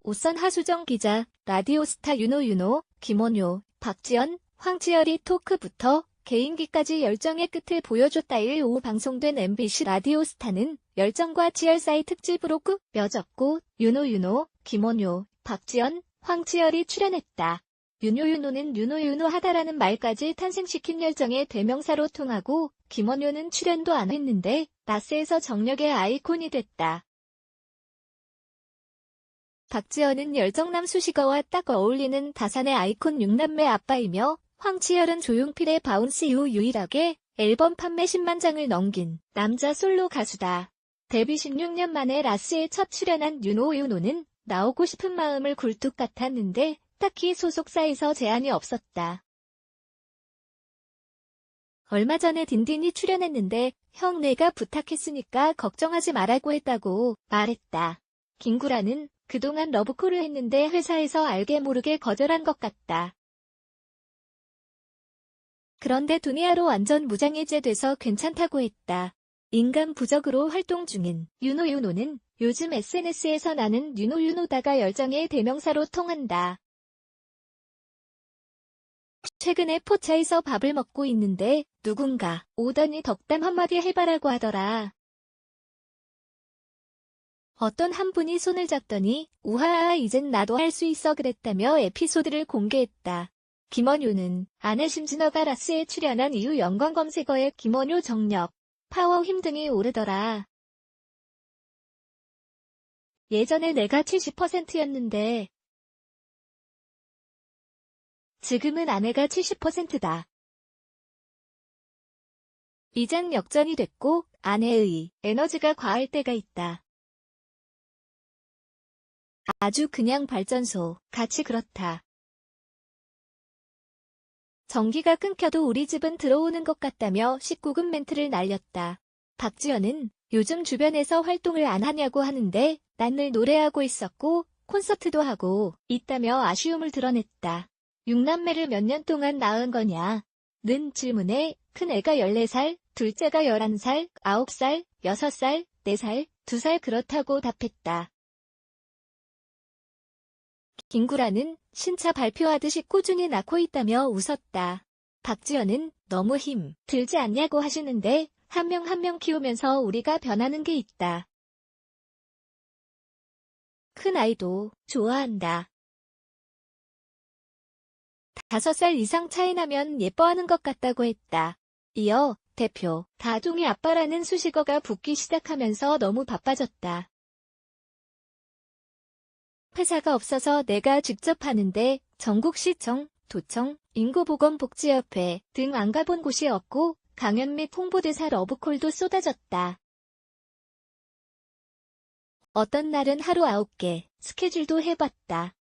오선 하수정 기자, 라디오스타 윤호, 김원효, 박지연, 황치열이 토크부터 개인기까지 열정의 끝을 보여줬다. 1일 오후 방송된 MBC 라디오스타는 열정과 치열 사이 특집으로 꾹 며졌고 윤호, 김원효, 박지연, 황치열이 출연했다. 윤호는 윤호 하다라는 말까지 탄생시킨 열정의 대명사로 통하고 김원효는 출연도 안 했는데 라스에서 정력의 아이콘이 됐다. 박지연은 열정남 수식어와 딱 어울리는 다산의 아이콘 6남매 아빠이며 황치열은 조용필의 바운스 이후 유일하게 앨범 판매 10만 장을 넘긴 남자 솔로 가수다. 데뷔 16년 만에 라스에 첫 출연한 윤호는 나오고 싶은 마음을 굴뚝 같았는데 딱히 소속사에서 제안이 없었다. 얼마 전에 딘딘이 출연했는데 형 내가 부탁했으니까 걱정하지 말라고 했다고 말했다. 김구라는 그동안 러브콜을 했는데 회사에서 알게 모르게 거절한 것 같다. 그런데 두니아로 완전 무장해제돼서 괜찮다고 했다. 인간 부적으로 활동 중인 윤호는 요즘 SNS에서 나는 윤호다가 열정의 대명사로 통한다. 최근에 포차에서 밥을 먹고 있는데 누군가 오더니 덕담 한마디 해봐라고 하더라. 어떤 한 분이 손을 잡더니 우하하 이젠 나도 할 수 있어 그랬다며 에피소드를 공개했다. 김원효는 아내 심진어가 라스에 출연한 이후 연관 검색어에 김원효 정력, 파워 힘 등이 오르더라. 예전에 내가 70%였는데 지금은 아내가 70%다. 이젠 역전이 됐고 아내의 에너지가 과할 때가 있다. 아주 그냥 발전소 같이 그렇다. 전기가 끊겨도 우리 집은 들어오는 것 같다며 19금 멘트를 날렸다. 박지연은 요즘 주변에서 활동을 안 하냐고 하는데 난 늘 노래하고 있었고 콘서트도 하고 있다며 아쉬움을 드러냈다. 6남매를 몇 년 동안 낳은 거냐? 는 질문에 큰 애가 14살, 둘째가 11살, 9살, 6살, 4살, 2살 그렇다고 답했다. 김구라는 신차 발표하듯이 꾸준히 낳고 있다며 웃었다. 박지연은 너무 힘 들지 않냐고 하시는데 한 명 한 명 키우면서 우리가 변하는 게 있다. 큰 아이도 좋아한다. 5살 이상 차이 나면 예뻐하는 것 같다고 했다. 이어 대표 다둥이 아빠라는 수식어가 붙기 시작하면서 너무 바빠졌다. 회사가 없어서 내가 직접 하는데 전국시청, 도청, 인구보건복지협회 등 안 가본 곳이 없고 강연 및 홍보대사 러브콜도 쏟아졌다. 어떤 날은 하루 9개 스케줄도 해봤다.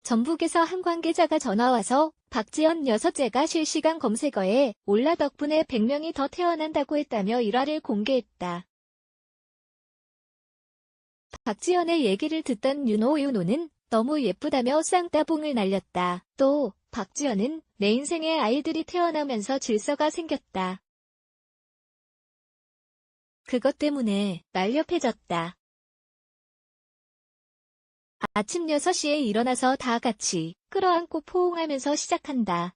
전북에서 한 관계자가 전화와서 박지연 6째가 실시간 검색어에 올라 덕분에 100명이 더 태어난다고 했다며 일화를 공개했다. 박지연의 얘기를 듣던 윤호는 너무 예쁘다며 쌍따봉을 날렸다. 또 박지연은 내 인생에 아이들이 태어나면서 질서가 생겼다. 그것 때문에 날렵해졌다. 아침 6시에 일어나서 다 같이 끌어안고 포옹하면서 시작한다.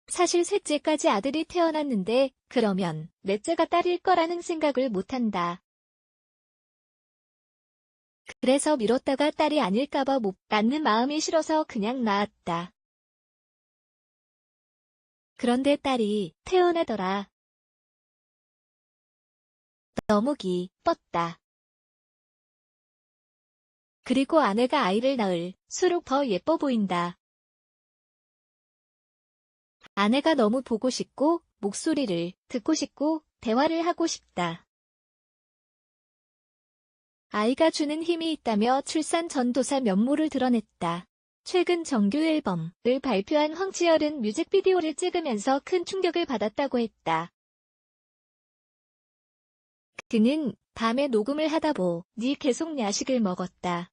사실 셋째까지 아들이 태어났는데 그러면 넷째가 딸일 거라는 생각을 못한다. 그래서 미뤘다가 딸이 아닐까봐 못 낳는 마음이 싫어서 그냥 낳았다. 그런데 딸이 태어나더라. 너무 기뻤다. 그리고 아내가 아이를 낳을수록 더 예뻐 보인다. 아내가 너무 보고 싶고 목소리를 듣고 싶고 대화를 하고 싶다. 아이가 주는 힘이 있다며 출산 전도사 면모를 드러냈다. 최근 정규 앨범을 발표한 황치열은 뮤직비디오를 찍으면서 큰 충격을 받았다고 했다. 그는 밤에 녹음을 하다 보니 계속 야식을 먹었다.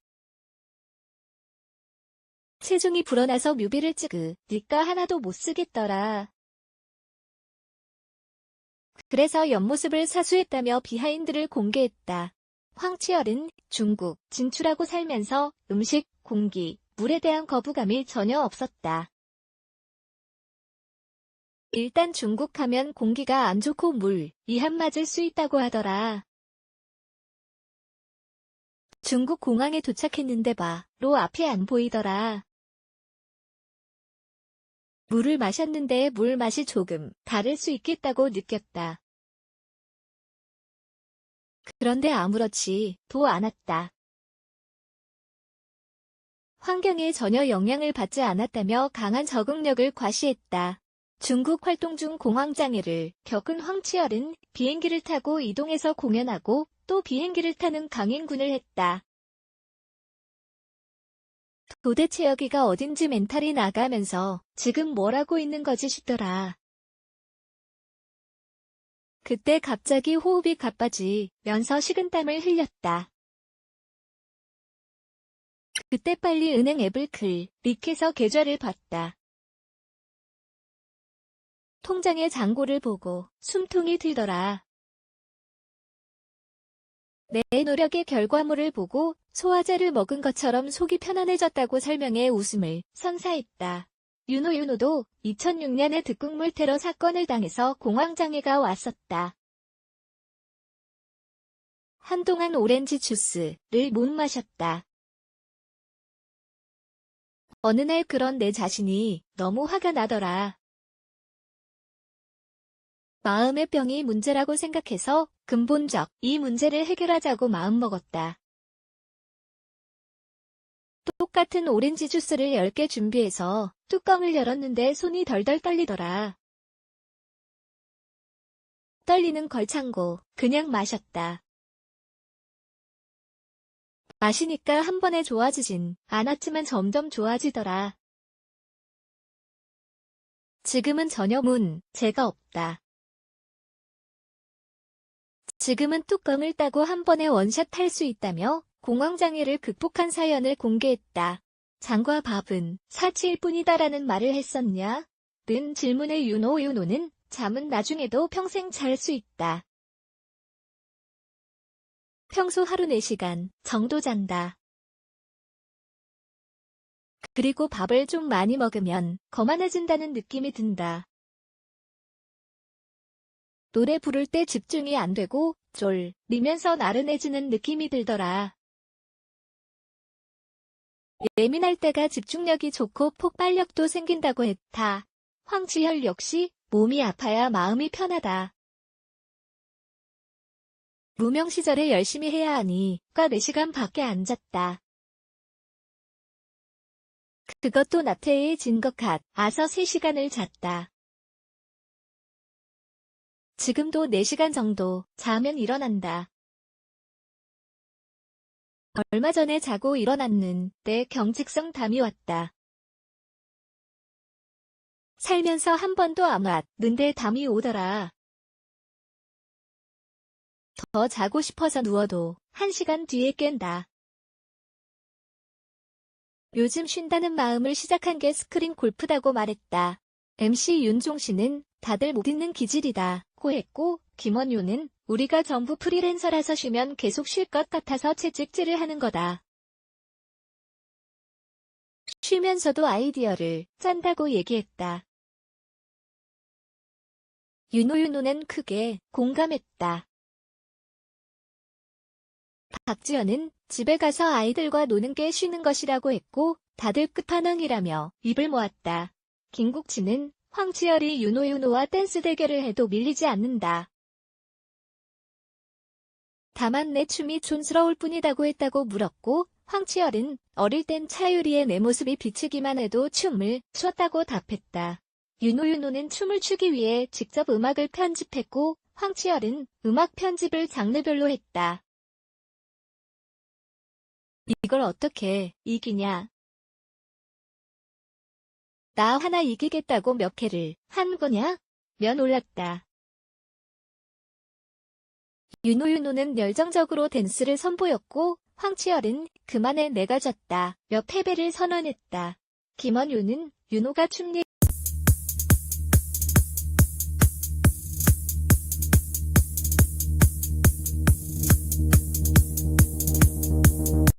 체중이 불어나서 뮤비를 찍으니까 하나도 못 쓰겠더라. 그래서 옆모습을 사수했다며 비하인드를 공개했다. 황치열은 중국 진출하고 살면서 음식, 공기, 물에 대한 거부감이 전혀 없었다. 일단 중국 하면 공기가 안 좋고 물, 이 한 맞을 수 있다고 하더라. 중국 공항에 도착했는데 바로 앞이 안 보이더라. 물을 마셨는데 물 맛이 조금 다를 수 있겠다고 느꼈다. 그런데 아무렇지도 않았다. 환경에 전혀 영향을 받지 않았다며 강한 적응력을 과시했다. 중국 활동 중 공황장애를 겪은 황치열은 비행기를 타고 이동해서 공연하고 또 비행기를 타는 강행군을 했다. 도대체 여기가 어딘지 멘탈이 나가면서 지금 뭘 하고 있는 거지 싶더라. 그때 갑자기 호흡이 가빠지면서 식은땀을 흘렸다. 그때 빨리 은행 앱을 클릭해서 계좌를 봤다. 통장의 잔고를 보고 숨통이 들더라. 내 노력의 결과물을 보고 소화제를 먹은 것처럼 속이 편안해졌다고 설명해 웃음을 선사했다. 윤호도 2006년에 득국물 테러 사건을 당해서 공황장애가 왔었다. 한동안 오렌지 주스를 못 마셨다. 어느 날 그런 내 자신이 너무 화가 나더라. 마음의 병이 문제라고 생각해서 근본적 이 문제를 해결하자고 마음먹었다. 똑같은 오렌지 주스를 10개 준비해서 뚜껑을 열었는데 손이 덜덜 떨리더라. 떨리는 걸 참고 그냥 마셨다. 마시니까 한 번에 좋아지진 않았지만 점점 좋아지더라. 지금은 전혀 문제가 없다. 지금은 뚜껑을 따고 한 번에 원샷 할 수 있다며 공황장애를 극복한 사연을 공개했다. 장과 밥은 사치일 뿐이다라는 말을 했었냐? 는 질문에 윤호는 잠은 나중에도 평생 잘 수 있다. 평소 하루 4시간 정도 잔다. 그리고 밥을 좀 많이 먹으면 거만해진다는 느낌이 든다. 노래 부를 때 집중이 안 되고 쫄리면서 나른해지는 느낌이 들더라. 예민할 때가 집중력이 좋고 폭발력도 생긴다고 했다. 황치열 역시 몸이 아파야 마음이 편하다. 무명 시절에 열심히 해야 하니 과 4시간 밖에 앉았다. 그것도 나태해진 것 같아서 3시간을 잤다. 지금도 4시간 정도 자면 일어난다. 얼마 전에 자고 일어났는데 경직성 담이 왔다. 살면서 한 번도 안 왔는데 담이 오더라. 더 자고 싶어서 누워도 1시간 뒤에 깬다. 요즘 쉰다는 마음을 시작한 게 스크린 골프다고 말했다. MC 윤종신은 다들 못 있는 기질이다 고 했고, 김원효는 우리가 전부 프리랜서라서 쉬면 계속 쉴 것 같아서 채찍질을 하는 거다. 쉬면서도 아이디어를 짠다고 얘기했다. 윤호는 크게 공감했다. 박지연은 집에 가서 아이들과 노는 게 쉬는 것이라고 했고, 다들 끝판왕이라며 입을 모았다. 김국진은 황치열이 윤호와 댄스 대결을 해도 밀리지 않는다. 다만 내 춤이 촌스러울 뿐이라고 했다고 물었고, 황치열은 어릴 땐 차유리의 내 모습이 비치기만 해도 춤을 췄다고 답했다. 윤호는 춤을 추기 위해 직접 음악을 편집했고, 황치열은 음악 편집을 장르별로 했다. 이걸 어떻게 이기냐? 나 하나 이기겠다고 몇 개를 한 거냐? 면 올랐다. 윤호는 열정적으로 댄스를 선보였고, 황치열은 그만해 내가 졌다 며 패배를 선언했다. 김원효는 윤호가 춤